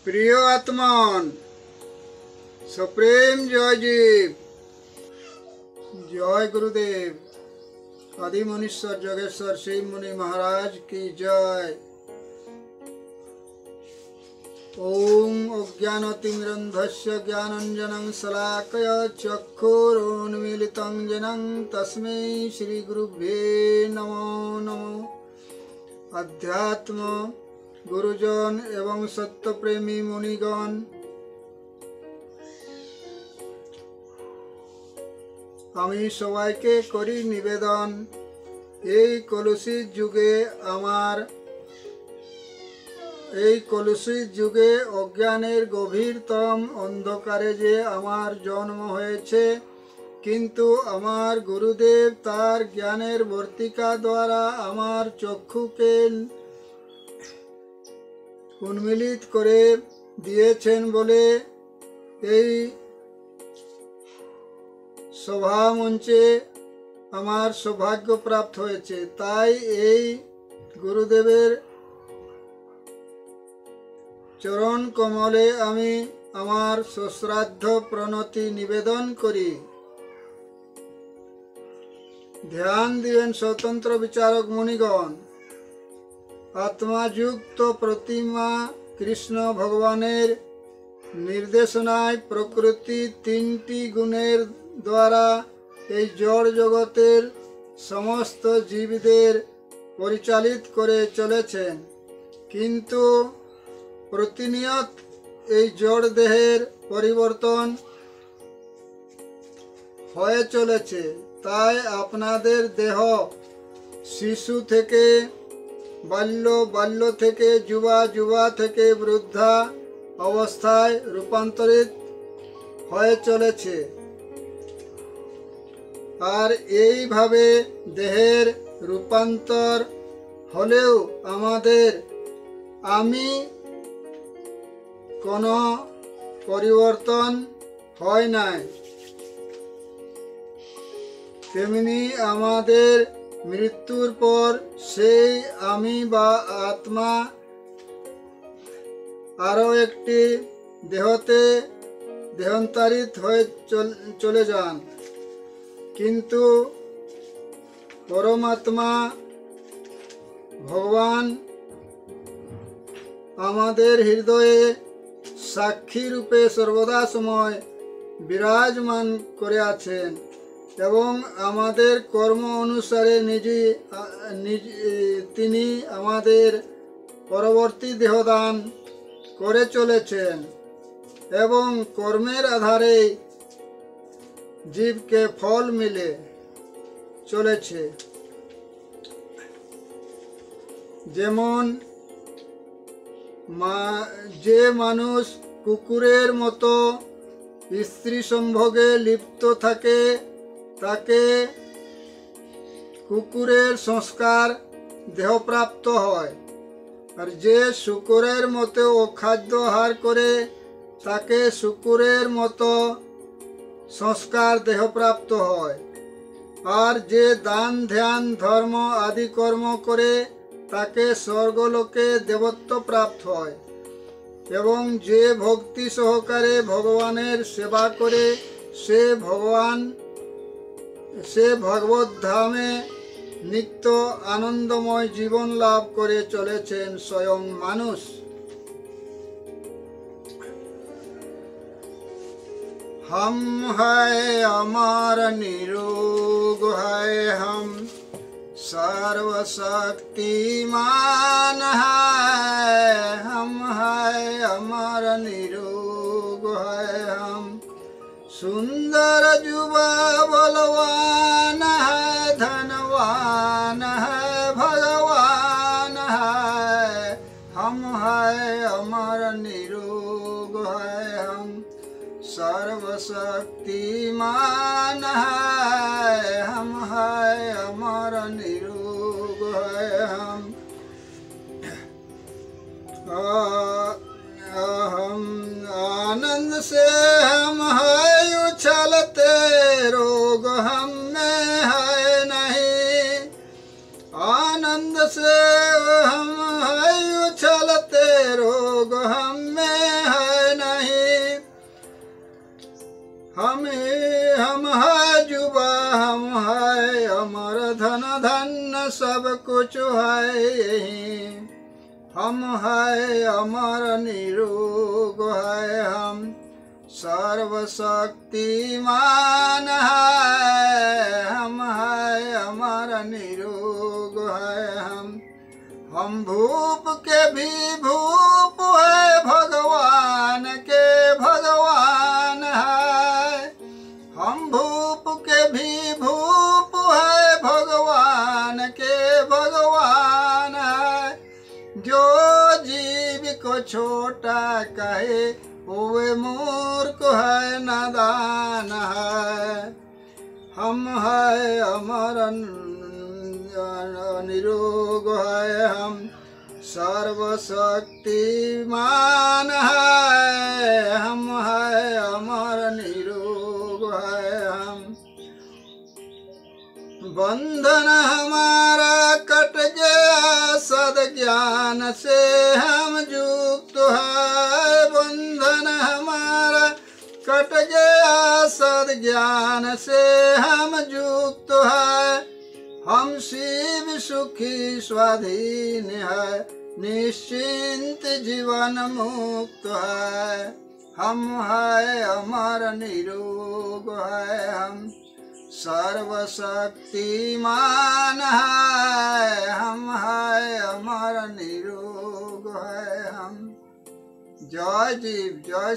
প্রিয় আত্মন, সপ্রেম জয়জীব, জয় গুরুদেব। আদি মনীশ্বর যোগেশ্বর শিব মুনি মহারাজ কি জয়। ওম অজ্ঞানতিমিরন্ধস্য জ্ঞানাঞ্জনং শলাকয়া চক্ষুরুন্মীলিতং যেন তস্मै শ্রী গুরুভ্যে নমো নমঃ। আধ্যাত্ম গুরুজন এবং সত্যপ্রেমী মুনিগণ, আমি সবাইকে করি নিবেদন, এই কলুষিত যুগে অজ্ঞানের গভীরতম অন্ধকারে যে আমার জন্ম হয়েছে, কিন্তু আমার গুরুদেব তার জ্ঞানের বর্তিকা দ্বারা আমার চক্ষুকে উন্মিলিত করে দিয়েছেন বলে এই সভা মঞ্চে আমার সৌভাগ্য প্রাপ্ত হয়েছে। তাই এই গুরুদেবের চরণ কমলে আমি আমার সশ্রাদ্ধ প্রণতি নিবেদন করি। ধ্যান দিবেন স্বতন্ত্র বিচারক মুনিগণ। আত্মাযুক্ত প্রতিমা কৃষ্ণ ভগবানের নির্দেশনায় প্রকৃতি তিনটি গুণের দ্বারা এই জড় জগতের সমস্ত জীবদের পরিচালিত করে চলেছেন, কিন্তু প্রতিনিয়ত এই জড় দেহের পরিবর্তন হয়ে চলেছে। তাই আপনাদের দেহ শিশু থেকে বাল্য থেকে যুবা থেকে বৃদ্ধা অবস্থায় রূপান্তরিত হয়ে চলেছে। আর এইভাবে দেহের রূপান্তর হলেও আমাদের আমি কোনো পরিবর্তন হয় নাই। তেমনি আমাদের মৃত্যুর পর সেই আমি বা আত্মা আরও একটি দেহতে দেহান্তরিত হয়ে চলে যান, কিন্তু পরমাত্মা ভগবান আমাদের হৃদয়ে সাক্ষী রূপে সর্বদা সময় বিরাজমান করে আছেন এবং আমাদের কর্ম অনুসারে তিনি আমাদের পরবর্তী দেহদান করে চলেছেন এবং কর্মের আধারে জীবকে ফল মিলে চলেছে। যেমন যে মানুষ কুকুরের মতো স্ত্রী সম্ভোগে লিপ্ত থাকে, তাকে কুকুরের সংস্কার দেহপ্রাপ্ত হয়। আর যে শূকরের মতো অখাদ্য আহার করে, তাকে শূকরের মতো সংস্কার দেহপ্রাপ্ত হয়। আর যে দান ধ্যান ধর্ম আদি কর্ম করে, তাকে স্বর্গলোকে দেবত্ব প্রাপ্ত হয়। এবং যে ভক্তি সহকারে ভগবানের সেবা করে, সে ভগবত ধামে নিত্য আনন্দময় জীবন লাভ করে চলেছেন স্বয়ং মানুষ। हम है अमर निरोग है, हम सर्वशक्तिमान है। हम है अमर निरोग है, हम सुंदर जुबा बलवान है, धनवान है, भगवान है। हम है अमर निरोग है, हम सर्वशक्तिमान है। हम है अमर निरोग है, हम आनंद से हम है उछलते, रोग हम में है नहीं। आनंद से हम है उछलते, रोग हम में धन सब कुछ है यही, हम है अमर निरोग है हम, सर्वशक्तिमान है हम, है अमर निरोग है हम भूप के भी भूप है, भगवान के भगवान है, हम भूप के भी भूप है, भगवान के भगवान है, जो जीव को छोटा कहे हुए मूर्ख है नादान है, हम है अमर निरोग है हम, सर्वशक्तिमान है हम, है अमर निरोग है हम। बंधन हमारा कट गया सद्ज्ञान से हम युक्त है, बंधन हमारा कट गया सद्ज्ञान से हम युक्त है, हम शिव सुखी स्वाधीन है, निश्चिंत जीवन मुक्त है, हम है अमर निरोग है हम, सर्वशक्तिमान है हम, है अमर निरोग है हम। जय जीव जय